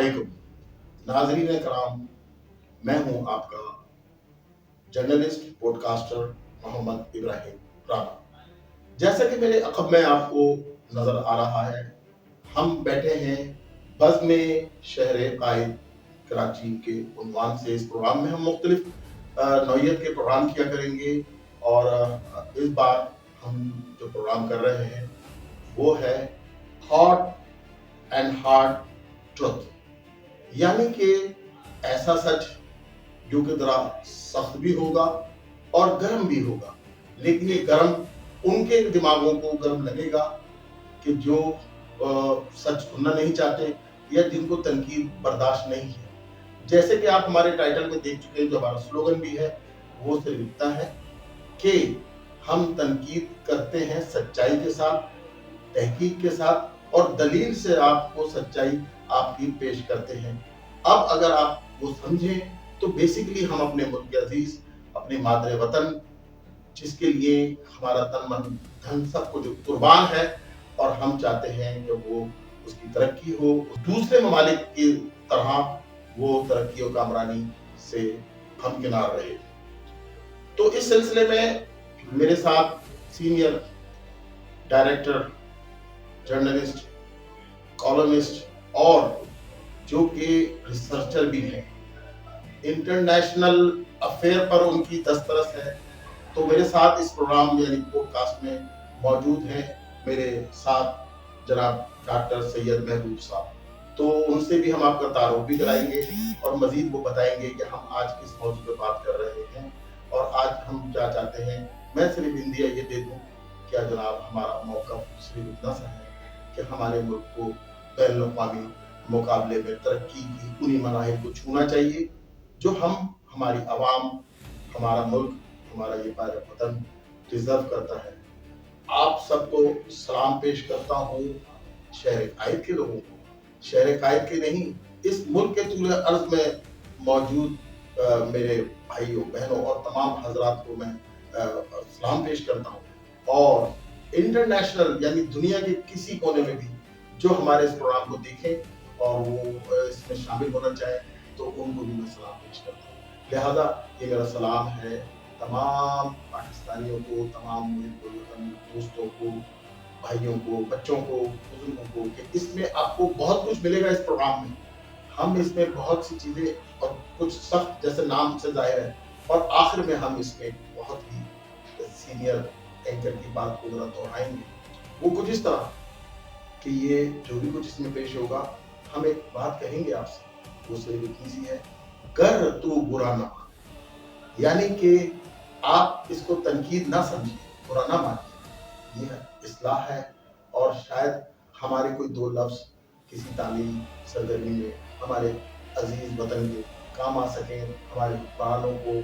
علیکم ناظرین کرام، میں ہوں آپ کا جرنلسٹ پوڈ کاسٹر محمد ابراہیم رانا۔ جیسا کہ میرے عقب میں آپ کو نظر آ رہا ہے، ہم بیٹھے ہیں بزم شہر قائد کراچی کے عنوان سے۔ اس پروگرام میں ہم مختلف نوعیت کے پروگرام کیا کریں گے، اور اس بار ہم جو پروگرام کر رہے ہیں وہ ہے ہاٹ اینڈ ہارڈ ٹروتھ، یعنی کہ ایسا سچ جو کہ ذرا سخت بھی ہوگا اور گرم بھی ہوگا، لیکن یہ گرم ان کے دماغوں کو گرم لگے گا کہ جو سچ سننا نہیں چاہتے یا جن کو تنقید برداشت نہیں ہے۔ جیسے کہ آپ ہمارے ٹائٹل میں دیکھ چکے ہیں، جو ہمارا سلوگن بھی ہے وہ سے لکھتا ہے کہ ہم تنقید کرتے ہیں سچائی کے ساتھ، تحقیق کے ساتھ اور دلیل سے آپ کو سچائی آپ کی پیش کرتے ہیں۔ اب اگر آپ وہ سمجھیں تو بیسیکلی ہم اپنے ملک عزیز، اپنے مادر وطن، جس کے لیے ہمارا تن من دھن سب کچھ قربان ہے، اور ہم چاہتے ہیں کہ وہ اس کی ترقی ہو، دوسرے ممالک کی طرح وہ ترقی و کامرانی سے ہمکنار رہے۔ تو اس سلسلے میں میرے ساتھ سینئر ڈائریکٹر، جرنلسٹ، کالمسٹ اور جو کہ ریسرچر بھی ہیں، انٹرنیشنل افیئر پر ان کی دسترس ہے، تو میرے ساتھ اس پروگرام یعنی پوڈ کاسٹ میں موجود ہیں میرے ساتھ جناب ڈاکٹر سید محبوب صاحب۔ تو ان سے بھی ہم آپ کا تعارف بھی کرائیں گے اور مزید وہ بتائیں گے کہ ہم آج کس موضوع پہ بات کر رہے ہیں اور آج ہم کیا چاہتے ہیں۔ میں صرف اندیا یہ دے دوں، کیا جناب ہمارا موقف صرف اتنا سا ہے کہ ہمارے ملک کو بین الاقوامی مقابلے میں ترقی کی انہی مراحل کو چھونا چاہیے جو ہماری عوام، ہمارا ملک، ہمارا یہ پیارا وطن ڈیزرو کرتا ہے۔ آپ سب کو سلام پیش کرتا ہوں، شہر قائد کے لوگوں کو، شہر قائد کے نہیں، اس ملک کے طول عرض میں موجود میرے بھائیوں بہنوں اور تمام حضرات کو میں سلام پیش کرتا ہوں، اور انٹرنیشنل یعنی دنیا کے کسی کونے میں بھی جو ہمارے اس پروگرام کو دیکھیں اور وہ اس میں شامل ہونا چاہے تو ان کو بھی میں سلام پیش کرتا ہوں۔ لہذا یہ میرا سلام ہے تمام پاکستانیوں کو، تمام محب الوطن دوستوں کو، بھائیوں کو، بچوں کو، بزرگوں کو، کہ اس میں آپ کو بہت کچھ ملے گا۔ اس پروگرام میں ہم اس میں بہت سی چیزیں اور کچھ سخت جیسے نام سے ظاہر ہے، اور آخر میں ہم اس میں بہت ہی سینئر اینکر کی بات کو ذرا دہرائیں گے۔ وہ کچھ اس طرح کہ یہ جو بھی کچھ اس میں پیش ہوگا، ہم ایک بات کہیں گے آپ سے، وہ صرف اتنی سی ہے، گر تو برا نہ مان، یعنی کہ آپ اس کو تنقید نہ سمجھیں، برا نہ مانیے، یہ اصلاح ہے۔ اور شاید ہمارے کوئی دو لفظ کسی تعلیمی سرگرمی میں ہمارے عزیز وطن کے کام آ سکیں، ہمارے حکمرانوں کو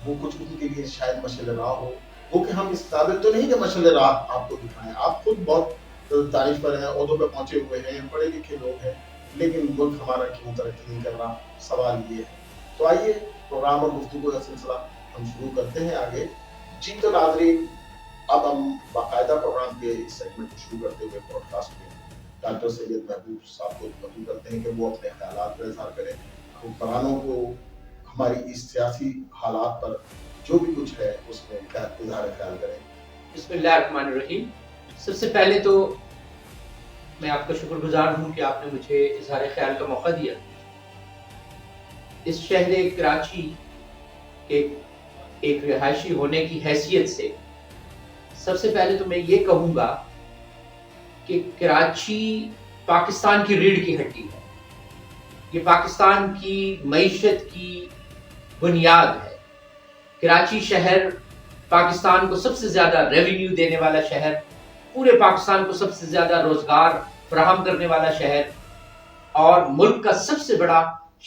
وہ کچھ ان کے لیے شاید مشعل راہ ہو۔ وہ کہ ہم اس قابل تو نہیں کہ مشعل راہ آپ کو دکھائیں، آپ خود بہت تعریف پر ہیں، عہدوں پہ پہنچے ہوئے ہیں، پڑھے لکھے لوگ ہیں، لیکن ملک ہمارا کیوں ترقی نہیں کر رہا، سوال یہ ہے۔ تو آئیے پروگرام اور گفتگو کا سلسلہ ہم شروع کرتے ہیں آگے۔ جی تو ناظرین، اب ہم باقاعدہ پروگرام کے اس سیگمنٹ کو شروع کرتے ہوئے پوڈ کاسٹ میں ڈاکٹر سید محبوب صاحب کو مطلوب کرتے ہیں کہ وہ اپنے خیالات کا اظہار کریں، حکمرانوں کو ہماری اس سیاسی حالات پر جو بھی کچھ ہے اس میں اظہار خیال کریں۔ بسم اللہ الرحمن الرحیم۔ سب سے پہلے تو میں آپ کا شکر گزار ہوں کہ آپ نے مجھے اظہار خیال کا موقع دیا۔ اس شہر کراچی کے ایک رہائشی ہونے کی حیثیت سے سب سے پہلے تو میں یہ کہوں گا کہ کراچی پاکستان کی ریڑھ کی ہڈی ہے، یہ پاکستان کی معیشت کی بنیاد ہے۔ کراچی شہر پاکستان کو سب سے زیادہ ریونیو دینے والا شہر، پورے پاکستان کو سب سے زیادہ روزگار فراہم کرنے والا شہر، اور ملک کا سب سے بڑا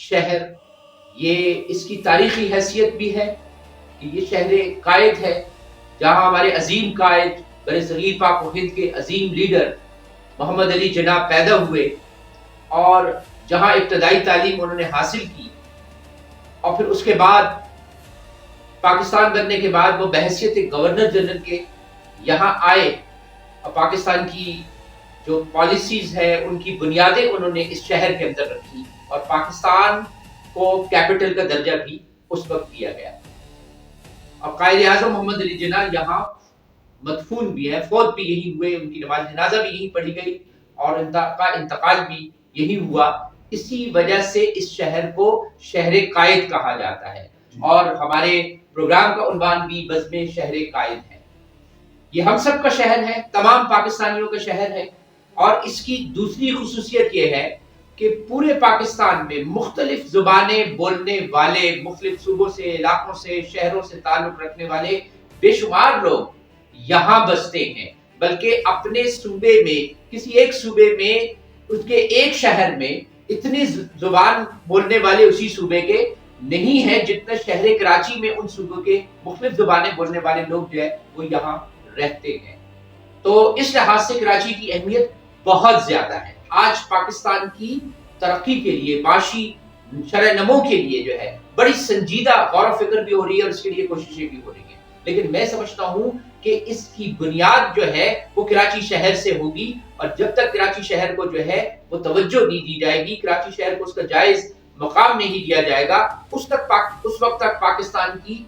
شہر۔ یہ اس کی تاریخی حیثیت بھی ہے کہ یہ شہر قائد ہے، جہاں ہمارے عظیم قائد، بر صغیر پاک و ہند کے عظیم لیڈر محمد علی جناح پیدا ہوئے، اور جہاں ابتدائی تعلیم انہوں نے حاصل کی، اور پھر اس کے بعد پاکستان بننے کے بعد وہ بحیثیت گورنر جنرل کے یہاں آئے، اور پاکستان کی جو پالیسیز ہے ان کی بنیادیں انہوں نے اس شہر کے اندر رکھی اور پاکستان کو کیپٹل کا درجہ بھی اس وقت دیا گیا. اب قائد اعظم محمد علی جناح یہاں مدفون بھی ہے، فوت بھی یہی ہوئے، ان کی نماز جنازہ بھی یہی پڑھی گئی اور ان کا انتقال بھی یہی ہوا. اسی وجہ سے اس شہر کو شہر قائد کہا جاتا ہے اور ہمارے پروگرام کا عنوان بھی بزم شہر قائد ہے. یہ ہم سب کا شہر ہے، تمام پاکستانیوں کا شہر ہے اور اس کی دوسری خصوصیت یہ ہے کہ پورے پاکستان میں مختلف زبانیں بولنے والے، مختلف صوبوں سے، علاقوں سے، شہروں سے تعلق رکھنے والے بے شمار لوگ یہاں بستے ہیں. بلکہ اپنے صوبے میں، کسی ایک صوبے میں، اس کے ایک شہر میں اتنی زبان بولنے والے اسی صوبے کے نہیں ہے جتنا شہر کراچی میں ان صوبوں کے مختلف زبانیں بولنے والے لوگ جو ہے وہ یہاں رہتے ہیں. تو اس لحاظ سے کراچی کی اہمیت بہت زیادہ ہے. آج پاکستان کی ترقی کے لیے، معاشی شرح نمو کے لیے جو ہے بڑی سنجیدہ غور و فکر بھی ہو رہی ہے اور اس کے لیے کوششیں بھی ہو رہی ہیں. لیکن میں سمجھتا ہوں کہ اس کی بنیاد جو ہے وہ کراچی شہر سے ہوگی اور جب تک کراچی شہر کو جو ہے وہ توجہ نہیں دی جائے گی، کراچی شہر کو اس کا جائز مقام نہیں دیا جائے گا، اس وقت تک پاکستان کی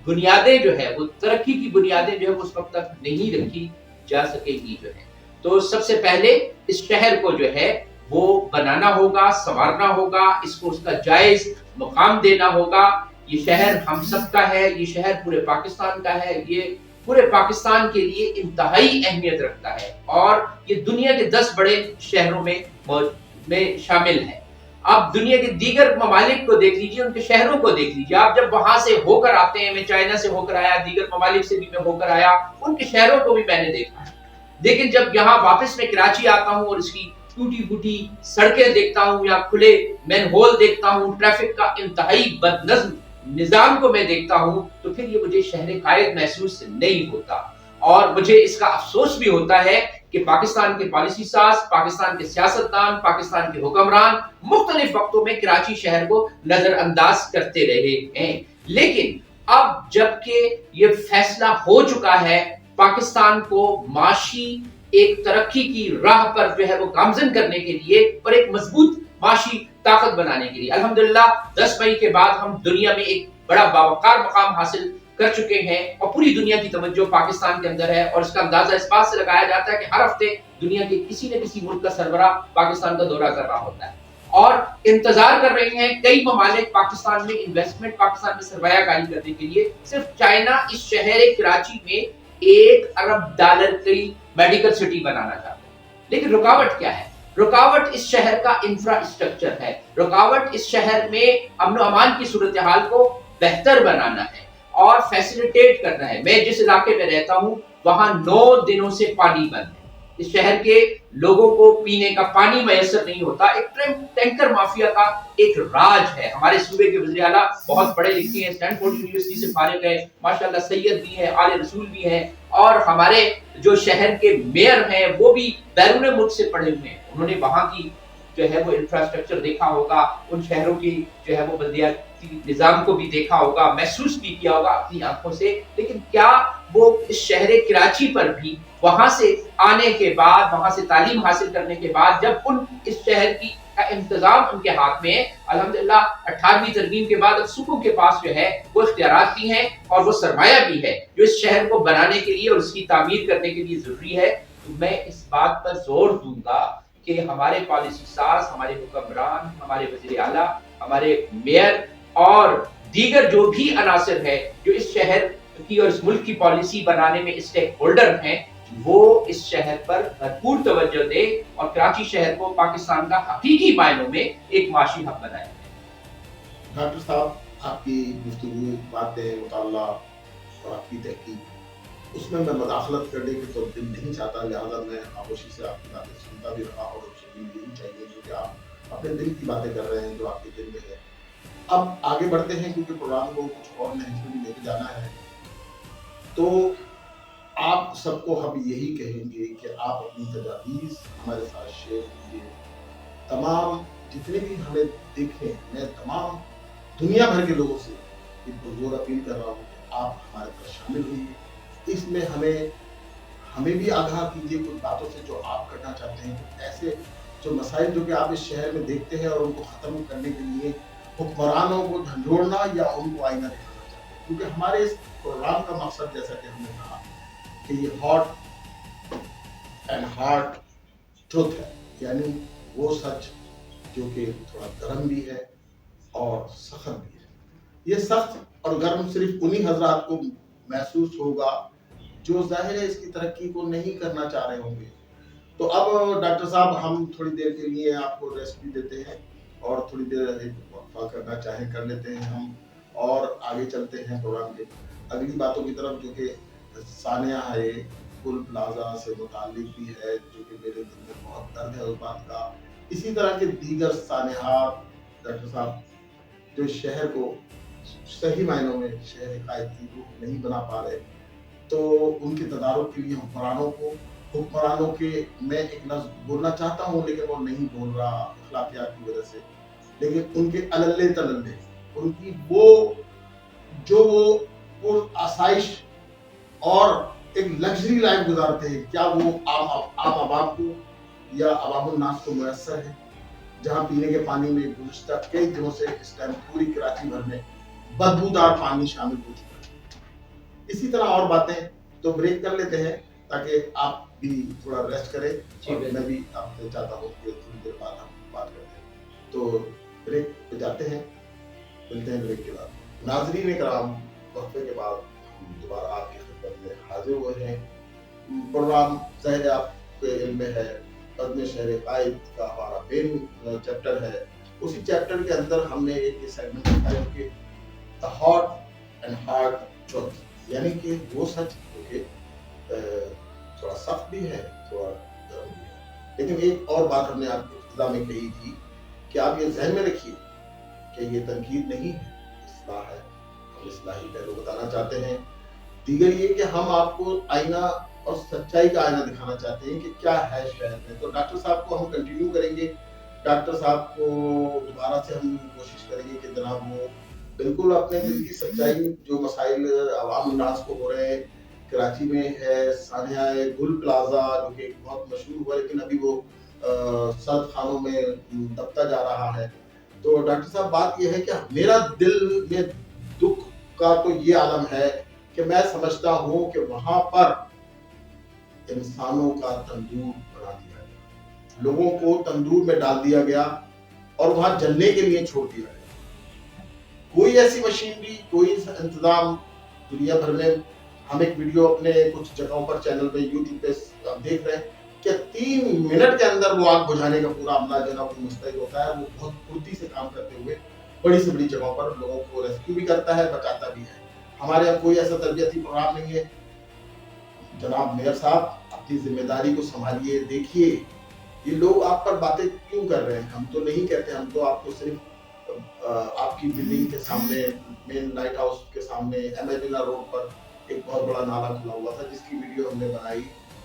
بنیادیں جو ہے وہ ترقی کی بنیادیں جو ہے اس وقت تک نہیں رکھی جا سکے گی جو ہے. تو سب سے پہلے اس شہر کو جو ہے وہ بنانا ہوگا، سنوارنا ہوگا، اس کو اس کا جائز مقام دینا ہوگا. یہ شہر ہم سب کا ہے، یہ شہر پورے پاکستان کا ہے، یہ پورے پاکستان کے لیے انتہائی اہمیت رکھتا ہے اور یہ دنیا کے 10 بڑے شہروں میں شامل ہے. آپ دنیا کے دیگر ممالک کو دیکھ لیجئے، ان کے شہروں کو دیکھ لیجئے. آپ جب وہاں سے ہو کر آتے ہیں، میں چائنا سے ہو کر آیا، دیگر ممالک سے بھی میں ہو کر آیا، ان کے شہروں کو بھی میں نے دیکھا ہے. لیکن جب یہاں واپس میں کراچی آتا ہوں اور اس کی ٹوٹی پھوٹی سڑکیں دیکھتا ہوں یا کھلے مین ہول دیکھتا ہوں، ٹریفک کا انتہائی بد نظم نظام کو میں دیکھتا ہوں، تو پھر یہ مجھے شہر قائد محسوس نہیں ہوتا. اور مجھے اس کا افسوس بھی ہوتا ہے کہ پاکستان کے پالیسی ساز، پاکستان کے سیاستدان، پاکستان کے حکمران مختلف وقتوں میں کراچی شہر کو نظر انداز کرتے رہے ہیں. لیکن اب جبکہ یہ فیصلہ ہو چکا ہے پاکستان کو معاشی ایک ترقی کی راہ پر جو ہے وہ گامزن کرنے کے لیے اور ایک مضبوط معاشی طاقت بنانے کے لیے، الحمدللہ 10 مئی کے بعد ہم دنیا میں ایک بڑا باوقار مقام حاصل کر چکے ہیں اور پوری دنیا کی توجہ پاکستان کے اندر ہے. اور اس کا اندازہ اس بات سے لگایا جاتا ہے کہ ہر ہفتے دنیا کے کسی نہ کسی ملک کا سربراہ پاکستان کا دورہ کر رہا ہوتا ہے اور انتظار کر رہے ہیں کئی ممالک پاکستان میں انویسٹمنٹ، پاکستان میں سرمایہ کاری کرنے کے لیے. صرف چائنا اس شہر کراچی میں $1 ارب کی میڈیکل سٹی بنانا چاہتا ہے. لیکن رکاوٹ کیا ہے؟ رکاوٹ اس شہر کا انفراسٹرکچر ہے. رکاوٹ اس شہر میں امن و امان کی صورتحال کو بہتر بنانا ہے اور فیسیلیٹیٹ کرنا ہے. میں جس علاقے میں رہتا ہوں وہاں 9 دنوں سے پانی بند ہے. اس شہر کے لوگوں کو پینے کا پانی میسر نہیں ہوتا. ایک ٹینکر مافیا کا ایک راج ہے. ہمارے صوبے کے وزیر اعلیٰ بہت پڑھے لکھے ہیں، اسٹینفورڈ یونیورسٹی سے فارغ ہیں، ماشاءاللہ سید بھی ہیں، آل رسول بھی ہیں، اور ہمارے جو شہر کے میئر ہیں وہ بھی بیرون ملک سے پڑھے ہوئے ہیں. انہوں نے وہاں کی جو ہے وہ انفراسٹرکچر دیکھا ہوگا، ان شہروں کی جو ہے وہ بلدیاتی نظام کو بھی دیکھا ہوگا، محسوس بھی کیا ہوگا اپنی آنکھوں سے. لیکن کیا وہ اس شہر کراچی پر بھی وہاں سے آنے کے بعد، وہاں سے تعلیم حاصل کرنے کے بعد جب ان اس شہر کی کا انتظام ان کے ہاتھ میں ہے، الحمدللہ 18ویں ترمیم کے بعد اب صوبوں کے پاس جو ہے وہ اختیارات بھی ہیں اور وہ سرمایہ بھی ہے جو اس شہر کو بنانے کے لیے اور اس کی تعمیر کرنے کے لیے ضروری ہے. تو میں اس بات پر زور دوں گا کہ ہمارے پالیسی ساز، ہمارے حکمران، ہمارے وزیر اعلیٰ، ہمارے میئر اور دیگر جو بھی عناصر ہے جو اس شہر کی اور اس ملک کی پالیسی بنانے میں اسٹیک ہولڈر ہیں، وہ اس شہر پر بھرپور توجہ دے اور کراچی شہر کو پاکستان کا حقیقی معنوں میں ایک معاشی ہب بنائے. ڈاکٹر صاحب، آپ کی گفتگو، باتیں، مطالعہ اور آپ کی تحقیق، اس میں مداخلت کرنے کی تو دل نہیں چاہتا، لہٰذا میں خاموشی سے آپ کی باتیں سنتا بھی رہا اور سننی یہی چاہیے کیونکہ آپ اپنے دل کی باتیں کر رہے ہیں جو آپ کے دل میں ہے. اب آگے بڑھتے ہیں کیونکہ پروگرام کو کچھ اور نہج میں لے کے جانا ہے. تو آپ سب کو ہم یہی کہیں گے کہ آپ اپنی تجاویز ہمارے ساتھ شیئر کیجیے. تمام جتنے بھی ہمیں دیکھیں، میں تمام دنیا بھر کے لوگوں سے ایک پرزور اپیل کر رہا ہوں کہ آپ ہمارے ساتھ شامل ہوئیے. اس میں ہمیں ہمیں بھی آگاہ کیجیے کچھ باتوں سے جو آپ کرنا چاہتے ہیں، کچھ ایسے جو مسائل جو کہ آپ اس شہر میں دیکھتے ہیں اور ان کو ختم کرنے کے لیے حکمرانوں کو جھنجھوڑنا یا ان کو آئینہ دکھانا چاہتے ہیں، کیونکہ ہمارے اس پروگرام کا مقصد جیسا کہ ہم نے کہا کہ یہ ہاٹ اینڈ ہارڈ ٹروتھ ہے، یعنی وہ سچ جو کہ تھوڑا گرم بھی ہے اور سخت بھی ہے۔ یہ سخت اور گرم صرف انہی حضرات کو محسوس ہوگا جو ظاہر ہے اس کی ترقی کو نہیں کرنا چاہ رہے ہوں گے۔ تو اب ڈاکٹر صاحب ہم تھوڑی دیر کے لیے آپ کو ریسٹ بھی دیتے ہیں اور تھوڑی دیر ایک وقفہ کرنا چاہیں کر لیتے ہیں ہم، اور آگے چلتے ہیں پروگرام کے اگلی باتوں کی طرف، جو کہ ثانیہ ہے ٹول پلازا سے متعلق بھی ہے، جو کہ میرے دل میں بہت درد ہے اس بات کا۔ اسی طرح کے دیگر سانحات ڈاکٹر صاحب جو شہر کو صحیح معنوں میں شہر قائد کی روح نہیں بنا پا رہے، تو ان کے تدارک کے لیے حکمرانوں کے میں ایک لفظ بولنا چاہتا ہوں لیکن وہ نہیں بول رہا اخلاقیات کی وجہ سے، لیکن ان کے عللے تللے، ان کی وہ آسائش اور ایک لگژری لائف گزارتے ہیں، کیا وہ عام عوام کو یا عوام الناس کو میسر ہے؟ جہاں پینے کے پانی میں گزشتہ کئی دنوں سے اس ٹائم پوری کراچی بھر میں بدبودار پانی شامل ہو چکا ہے۔ اسی طرح اور باتیں، تو بریک کر لیتے ہیں تاکہ آپ بھی تھوڑا ریسٹ کریں، اور میں بھی آپ سے چاہتا ہوں کہ تھوڑی دیر بعد ہم بات کرتے ہیں۔ تو بریک پہ جاتے ہیں، ملتے ہیں بریک کے بعد۔ ناظرین کرام، وقفے کے بعد ہم دوبارہ آپ کی خدمت میں حاضر ہوئے ہیں۔ پروگرام ظاہر آپ کے علم میں ہے، قدم شہر قائد کا ہمارا مین چیپٹر ہے۔ اسی چیپٹر کے اندر ہم نے ایک سیگمنٹ رکھا ہے کہ the hot and hard truth، یعنی کہ وہ سچ جو کہ تھوڑا سخت بھی ہے، تھوڑا گرم بھی ہے۔ لیکن ایک اور بات ہم نے آپ کو ابتدا میں کہی تھی کہ آپ یہ ذہن میں رکھیے کہ یہ تنقید نہیں ہے، اصلاح ہے۔ ہم اصلاحی پہلو بتانا چاہتے ہیں۔ دیگر یہ کہ ہم آپ کو آئینہ اور سچائی کا آئینہ دکھانا چاہتے ہیں کہ کیا ہے شہر میں۔ تو ڈاکٹر صاحب کو ہم کنٹینیو کریں گے، ڈاکٹر صاحب کو دوبارہ سے ہم کوشش کریں گے کہ جناب وہ بالکل اپنے دل کی سچائی، جو مسائل عوام الناس کو ہو رہے ہیں کراچی میں ہے، ثانیہ گل پلازا جو کہ بہت مشہور ہوا لیکن ابھی وہ سرد خانوں میں دبتا جا رہا ہے۔ تو ڈاکٹر صاحب بات یہ ہے کہ میرا دل میں دکھ کا تو یہ عالم ہے کہ میں سمجھتا ہوں کہ وہاں پر انسانوں کا تندور بنا دیا گیا، لوگوں کو تندور میں ڈال دیا گیا اور وہاں جلنے کے لیے چھوڑ دیا گیا۔ کوئی ایسی مشینری، کوئی انتظام دنیا بھر میں، ہم ایک ویڈیو اپنے کچھ جگہوں پر چینل پہ یوٹیوب پہ آپ دیکھ رہے ہیں کہ 3 منٹ کے اندر وہ آگ بجھانے کا پورا عملہ جو ہے وہ مستعد ہوتا ہے۔ وہ بہت پھرتی سے کام کرتے ہوئے بڑی سے بڑی جگہوں پر لوگوں کو ریسکیو بھی کرتا ہے، بچاتا بھی ہے۔ ہمارے یہاں کوئی ایسا تربیتی پروگرام نہیں ہے۔ جناب میئر صاحب، اپنی ذمہ داری کو سنبھالیے، دیکھیے یہ لوگ آپ پر باتیں کیوں کر رہے ہیں۔ ہم تو نہیں کہتے، ہم تو آپ کو صرف آپ کی بلڈنگ کے سامنے، مین لائٹ ہاؤس کے سامنے امیجنا روڈ پر ایک بہت بڑا نالا کھلا ہوا تھا جس کی ویڈیو ہم نے بنائی،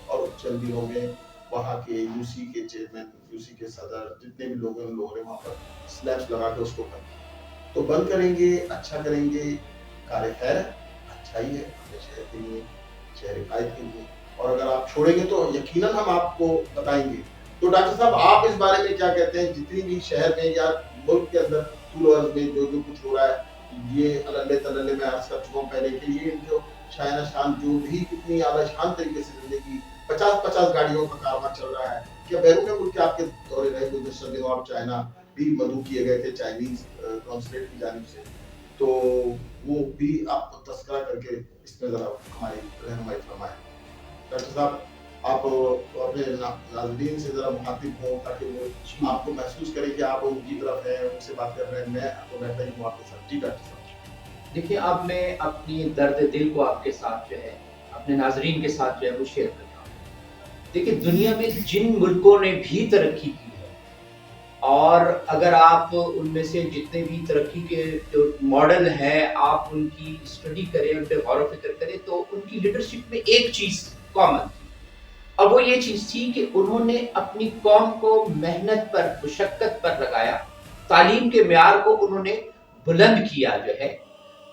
اور چند دنوں میں وہاں کے یو سی کے چیئرمین، یو سی کے صدر، جتنے بھی لوگ ہیں ان لوگوں نے وہاں پر سلیبس لگا کے اس کو بند تو بند کریں گے، اچھا کریں گے، کار خیر ہے، اچھا ہی ہے اپنے شہر کے لیے، شہر قائد کے لیے، اور اگر آپ چھوڑیں گے تو یقیناً ہم آپ کو بتائیں گے۔ تو ڈاکٹر صاحب آپ اس بارے میں کیا کہتے ہیں؟ جتنی بھی شہر میں یا ملک کے اندر طول عرض میں جو کچھ ہو رہا ہے، یہ عللے تللے میں عرض کر چکا ہوں پہلے کہ یہ ان جو شاہنہ شان جو بھی کتنی اعلیٰ شان طریقے سے زندگی 50 گاڑیوں کا کاروبار چل رہا ہے، کیا بیرون ملک آپ کے دورے رہے گزشتہ دنوں آپ چائنا بھی مدعو کیے گئے تھے چائنیز کانسولیٹ کی جانب سے، تو وہ بھی آپ تذکرہ کر کے اس میں ذرا ہماری رہنمائی فرمائیں۔ ڈاکٹر صاحب آپ اپنے ناظرین سے ذرا مخاطب ہوں تاکہ وہ آپ کو محسوس کریں کہ آپ ان کی طرف ہیں، ان سے بات کر رہے ہیں، میں آپ کو بیٹھا ہی ہوں آپ کے ساتھ۔ جی ڈاکٹر صاحب۔ دیکھیے، اب میں اپنی درد دل کو آپ کے ساتھ جو ہے، اپنے ناظرین کے ساتھ جو ہے وہ شیئر کرتا ہوں۔ دیکھیے، دنیا میں جن ملکوں نے بھی ترقی کی ہے، اور اگر آپ ان میں سے جتنے بھی ترقی کے جو ماڈل ہیں آپ ان کی اسٹڈی کریں، ان پہ غور و فکر کریں، تو ان کی لیڈرشپ میں ایک چیز کامن تھی، اور وہ یہ چیز تھی کہ انہوں نے اپنی قوم کو محنت پر، مشقت پر لگایا، تعلیم کے معیار کو انہوں نے بلند کیا جو ہے۔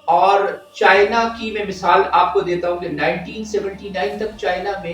اور چائنا کی میں مثال آپ کو دیتا ہوں کہ 1979 تک چائنا میں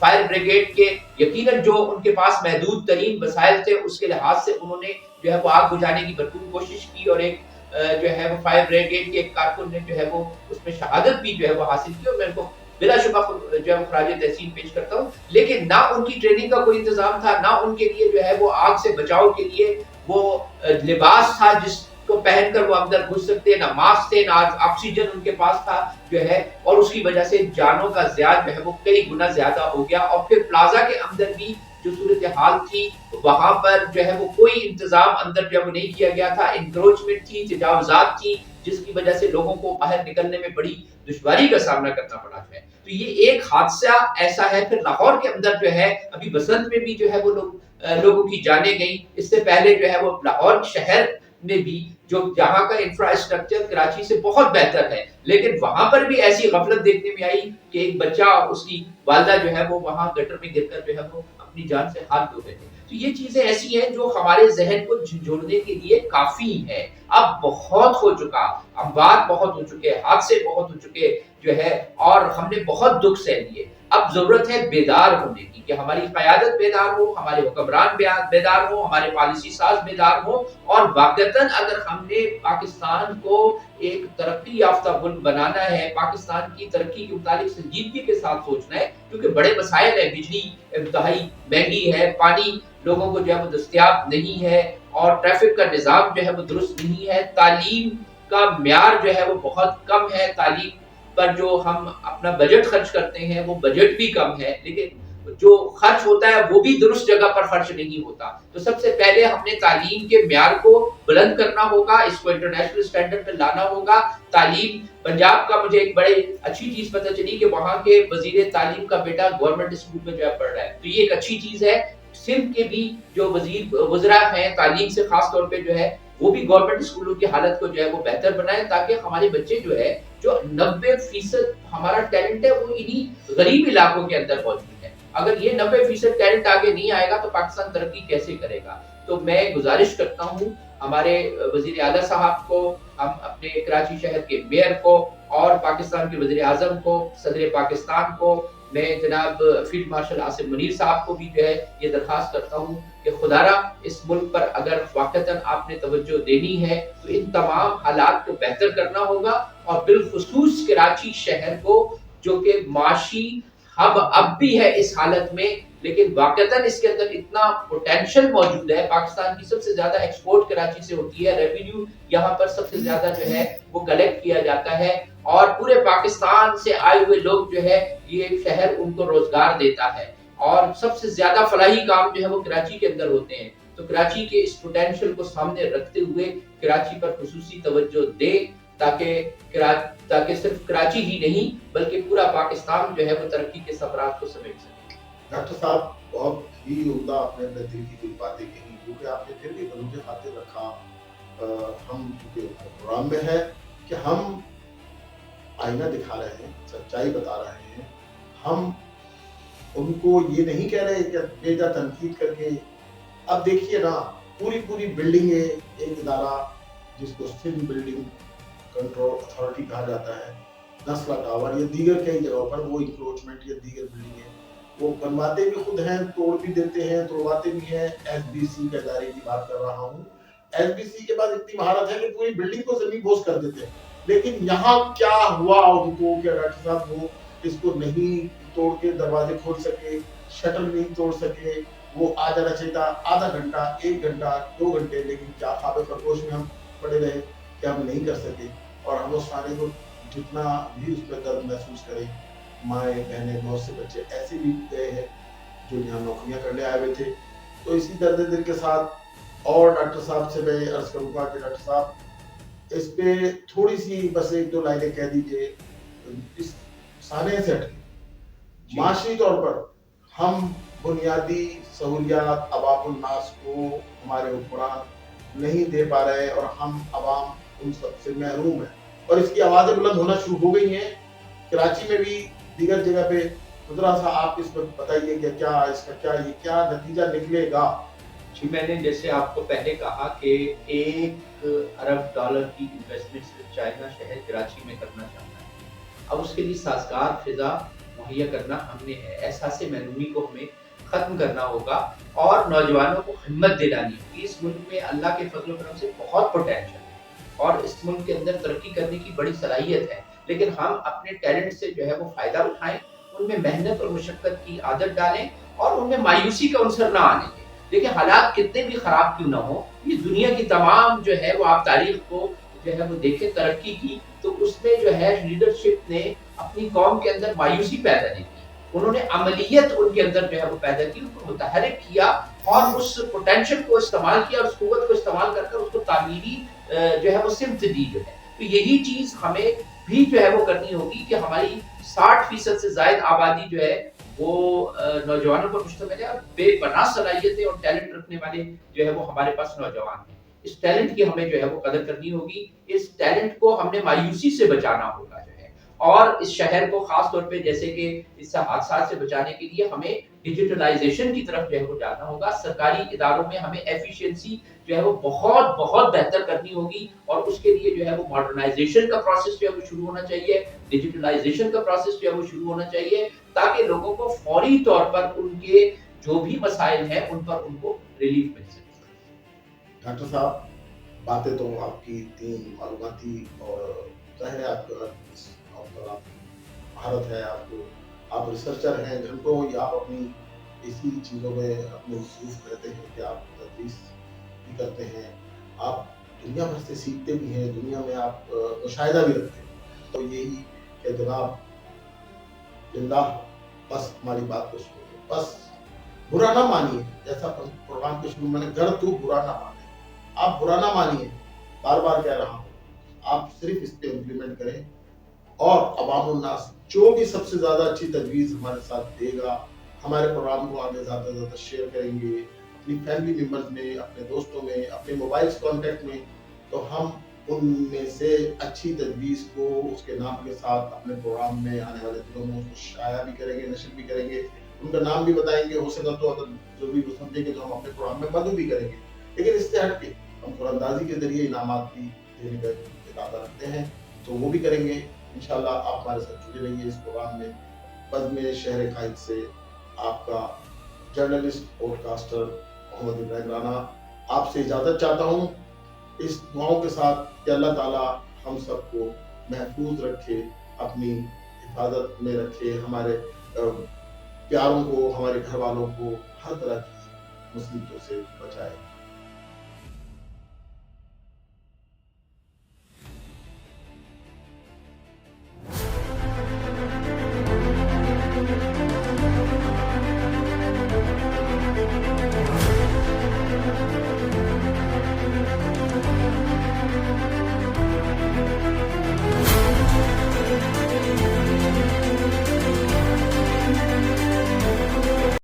فائر بریگیڈ کے یقیناً جو ان کے پاس محدود ترین وسائل تھے اس کے لحاظ سے انہوں نے جو ہے وہ آگ بجھانے کی بھرپور کوشش کی، اور ایک جو ہے وہ فائر بریگیڈ کے ایک کارکن نے جو ہے وہ اس میں شہادت بھی جو ہے وہ حاصل کی، اور میں ان کو بلا شبہ جو ہے خراج تحسین پیش کرتا ہوں۔ لیکن نہ ان کی ٹریننگ کا کوئی انتظام تھا، نہ ان کے لیے جو ہے وہ آگ سے بچاؤ کے لیے وہ لباس تھا جس کو پہن کر وہ اندر گھس سکتے، نہ ماسک تھے، نہ آکسیجن ان کے پاس تھا جو ہے، اور اس کی وجہ سے جانوں کا زیادہ جو ہے وہ کئی گنا زیادہ ہو گیا۔ اور پھر پلازا کے اندر بھی جو صورتحال تھی وہاں پر جو ہے وہ کوئی انتظام اندر جو ہے وہ نہیں کیا گیا تھا، انکروچمنٹ تھی، تجاوزات تھی، جس کی وجہ سے لوگوں کو باہر نکلنے میں بڑی دشواری کا سامنا کرنا پڑا ہے۔ تو یہ ایک حادثہ ایسا ہے۔ پھر لاہور کے اندر جو ہے ابھی بسنت میں بھی جو ہے وہ لوگوں کی جانیں گئیں، اس سے پہلے جو ہے وہ لاہور شہر میں بھی جو جہاں کا انفراسٹرکچر کراچی سے بہت بہتر ہے، لیکن وہاں پر بھی ایسی غفلت دیکھنے میں آئی کہ ایک بچہ، اس کی والدہ جو ہے وہ وہاں گٹر میں گر کر جو ہے وہ اپنی جان سے ہاتھ دھو گئے تھے۔ تو یہ چیزیں ایسی ہیں جو ہمارے ذہن کو جھنجھوڑنے کے لیے کافی ہے۔ اب بہت ہو چکا، اموات بہت ہو چکے، حادثے بہت ہو چکے جو ہے، اور ہم نے بہت دکھ سہ لیے۔ اب ضرورت ہے بیدار ہونے کی، کہ ہماری قیادت بیدار ہو، ہمارے حکمران بیدار ہو، ہمارے پالیسی ساز بیدار ہو، اور واقعتاً اگر ہم نے پاکستان کو ایک ترقی یافتہ ملک بنانا ہے، پاکستان کی ترقی کے متعلق سنجیدگی کے ساتھ سوچنا ہے، کیونکہ بڑے مسائل ہیں، بجلی انتہائی مہنگی ہے، پانی لوگوں کو جو ہے وہ دستیاب نہیں ہے، اور ٹریفک کا نظام جو ہے وہ درست نہیں ہے، تعلیم کا معیار جو ہے وہ بہت کم ہے، تعلیم پر جو ہم اپنا بجٹ خرچ کرتے ہیں وہ بجٹ بھی کم ہے، لیکن جو خرچ ہوتا ہے وہ بھی درست جگہ پر خرچ نہیں ہوتا۔ تو سب سے پہلے ہم نے تعلیم کے معیار کو بلند کرنا ہوگا، اس کو انٹرنیشنل سٹینڈرڈ پہ لانا ہوگا۔ تعلیم، پنجاب کا مجھے ایک بڑے اچھی چیز پتہ چلی کہ وہاں کے وزیر تعلیم کا بیٹا گورنمنٹ اسکول میں جو ہے پڑھ رہا ہے، تو یہ ایک اچھی چیز ہے۔ سندھ کے بھی جو وزراء ہیں تعلیم سے خاص طور پہ جو ہے وہ بھی گورنمنٹ اسکولوں کی حالت کو جو ہے وہ بہتر بنائیں، تاکہ ہمارے بچے جو ہے جو 90% ہمارا ٹیلنٹ ہے وہ انہی غریب علاقوں کے اندر موجود ہے۔ اگر یہ 90% ٹیلنٹ آگے نہیں آئے گا تو پاکستان ترقی کیسے کرے گا؟ تو میں گزارش کرتا ہوں ہمارے وزیر اعلیٰ صاحب کو، ہم اپنے کراچی شہر کے میئر کو، اور پاکستان کے وزیر اعظم کو، صدر پاکستان کو، میں جناب فیلڈ مارشل عاصم منیر صاحب کو بھی جو ہے یہ درخواست کرتا ہوں کہ خدارا اس ملک پر اگر واقعتاً آپ نے توجہ دینی ہے تو ان تمام حالات کو بہتر کرنا ہوگا، اور بالخصوص کراچی شہر کو جو کہ معاشی ہب اب بھی ہے اس حالت میں، لیکن واقعتاً اس کے اندر اتنا پوٹینشل موجود ہے۔ پاکستان کی سب سے زیادہ ایکسپورٹ کراچی سے ہوتی ہے، ریونیو یہاں پر سب سے زیادہ جو ہے وہ کلیکٹ کیا جاتا ہے، اور پورے پاکستان سے آئے ہوئے لوگ جو ہے یہ شہر ان کو روزگار دیتا ہے، اور سب سے زیادہ فلاحی کام جو ہے وہ کراچی کے اندر ہوتے ہیں۔ تو کراچی کے اس پوٹینشل کو سامنے رکھتے ہوئے کراچی پر خصوصی توجہ دے، تاکہ صرف کراچی ہی نہیں بلکہ پورا پاکستان جو ہے وہ ترقی کے سفرات کو سمیٹ سکے۔ ڈاکٹر صاحب بہت ہی عمدہ آپ نے اپنے دل کی کوئی باتیں کہی، کیونکہ آپ نے پھر بھی بلوچ خاطر رکھا۔ ہم کیونکہ پروگرام میں ہے کہ ہم آئینہ دکھا رہے ہیں، سچائی بتا رہے ہیں، ہم ان کو یہ نہیں کہہ رہے کہ بیجا تنقید کر کے۔ اب دیکھیے نا، پوری بلڈنگ ہے، ایک ادارہ جس کو سندھ بلڈنگ کنٹرول اتھارٹی کہا جاتا ہے، نسلہ ٹاور یا دیگر کئی جگہوں پر وہ انکروچمنٹ یا دیگر بلڈنگیں وہ بنواتے بھی خود ہیں، توڑ بھی دیتے ہیں، توڑواتے بھی ہیں۔ ایس بی سی کے ادارے کی بات کر رہا ہوں، ایس بی سی کے بعد اتنی مہارت ہے کہ پوری بلڈنگ کو زمین بوس کر دیتے ہیں۔ لیکن یہاں کیا ہوا ان کو کہ ڈاکٹر صاحب وہ اس کو نہیں توڑ کے دروازے کھول سکے، شٹر نہیں توڑ سکے؟ وہ آ جانا چاہیے تھا آدھا گھنٹہ، 1 گھنٹہ، 2 گھنٹے، لیکن کیا خواب خرگوش میں ہم پڑے رہے کہ ہم نہیں کر سکے۔ اور ہم اس خانے کو جتنا بھی اس پہ درد محسوس کریں، مائیں بہنیں بہت سے بچے ایسے بھی گئے ہیں جو یہاں نوکریاں کرنے آئے ہوئے تھے۔ تو اسی درد دل کے ساتھ اور ڈاکٹر صاحب سے میں عرض کروں گا کہ ڈاکٹر صاحب اس پہ تھوڑی سی بس 1-2 لائنیں کہہ دیجئے، اس سانے سے ہٹ کے معاشی طور پر ہم بنیادی سہولیات عوام الناس کو ہمارے حکمران نہیں دے پا رہے، اور ہم عوام ان سب سے محروم ہیں، اور اس کی آوازیں بلند ہونا شروع ہو گئی ہیں کراچی میں بھی، دیگر جگہ پہ۔ ذرا سا آپ اس پر بتائیے کہ کیا اس کا کیا نتیجہ نکلے گا؟ جی، میں نے جیسے آپ کو پہلے کہا کہ $1 ارب کی انویسٹمنٹ صرف چائنا شہر کراچی میں کرنا چاہتا ہے۔ اب اس کے لیے سازگار فضا مہیا کرنا ہم نے احساس محرومی کو ہمیں ختم کرنا ہوگا اور نوجوانوں کو ہمت دلانی ہوگی. اس ملک میں اللہ کے فضل و کرم سے بہت پوٹینشل ہے اور اس ملک کے اندر ترقی کرنے کی بڑی صلاحیت ہے، لیکن ہم اپنے ٹیلنٹ سے جو ہے وہ فائدہ اٹھائیں، ان میں محنت اور مشقت کی عادت ڈالیں اور ان میں مایوسی کا عنصر نہ آنے دیں. دیکھیں حالات کتنے بھی خراب کیوں نہ ہو، یہ دنیا کی تمام جو ہے وہ آپ تاریخ کو جو ہے وہ دیکھیں ترقی کی تو اس میں جو ہے لیڈرشپ نے اپنی قوم کے اندر مایوسی پیدا نہیں کی، انہوں نے عملیت ان کے اندر جو ہے وہ پیدا کی، ان کو متحرک کیا اور اس پوٹینشیل کو استعمال کیا، اس قوت کو استعمال کر اس کو تعمیری جو ہے وہ سمت دی جو ہے. تو یہی چیز ہمیں بھی جو ہے وہ کرنی ہوگی کہ ہماری 60% سے زائد آبادی جو ہے وہ نوجوانوں پر مشتمل ہے اور بے پناہ صلاحیتیں اور ٹیلنٹ رکھنے والے جو ہے وہ ہمارے پاس نوجوان ہیں. اس ٹیلنٹ کی ہمیں جو ہے وہ قدر کرنی ہوگی، اس ٹیلنٹ کو ہم نے مایوسی سے بچانا ہوگا جو ہے، اور اس شہر کو خاص طور پہ جیسے کہ اس سے حادثات سے بچانے کے لیے ہمیں ڈیجیٹلائزیشن کی طرف جو ہے وہ جانا ہوگا. سرکاری اداروں میں ہمیں ایفیشینسی جو ہے وہ بہت بہت بہتر کرنی ہوگی اور اس کے لیے جو ہے وہ ماڈرنائزیشن کا پروسیس جو ہے وہ شروع ہونا چاہیے، ڈیجیٹلائزیشن کا پروسیس جو ہے وہ شروع ہونا چاہیے تاکہ لوگوں کو فوری طور پر ان کے جو بھی مسائل ہیں ان پر ان کو ریلیف مل سکے. ڈاکٹر صاحب باتیں تو آپ کی اتنی معلوماتی اور ظاہر ہے آپ کا مہارت ہے، آپ ریسرچر ہیں گھنٹوں یا آپ اپنی اسی چیزوں میں اپنے مصروف رہتے ہیں کہ آپ تدریس بھی کرتے ہیں، آپ دنیا بھر سے سیکھتے بھی ہیں، دنیا میں آپ مشاہدہ بھی رکھتے ہیں. تو یہی کہ جناب زندہ بس ہماری بات کو سنیے، بس برا نہ مانیے، جیسا پروگرام کے شروع میں نے گر تو برا نہ مانے، آپ برا نہ مانیے، بار بار کہہ رہا ہوں، آپ صرف اس پہ امپلیمنٹ کریں اور عوام الناس جو بھی سب سے زیادہ اچھی تجویز ہمارے ساتھ دے گا، ہمارے پروگرام کو آگے زیادہ سے زیادہ شیئر کریں گے اپنی فیملی ممبرز میں، اپنے دوستوں میں، اپنے موبائلز کانٹیکٹ میں، تو ہم ان میں سے اچھی تجویز کو اس کے نام کے ساتھ اپنے پروگرام میں آنے والے دنوں میں اس کو شائع بھی کریں گے، نشر بھی کریں گے، ان کا نام بھی بتائیں گے، ہو سکا تو اگر ضروری وہ سمجھیں گے تو ہم اپنے پروگرام میں مدعو بھی کریں گے. لیکن اس سے ہٹ کے ہم قرآن اندازی کے ذریعے انعامات بھی دینے کا ارادہ رکھتے ہیں، تو وہ بھی کریں گے انشاءاللہ. آپ ہمارے ساتھ جڑے رہیے اس پروگرام میں. بزم شہر قائد سے آپ کا جرنلسٹ پوڈ کاسٹر محمد ابراہیم رانا آپ سے اجازت چاہتا ہوں اس دعاؤں کے ساتھ کہ اللہ تعالیٰ ہم سب کو محفوظ رکھے، اپنی حفاظت میں رکھے، ہمارے پیاروں کو، ہمارے گھر والوں کو ہر طرح کی مصیبتوں سے بچائے.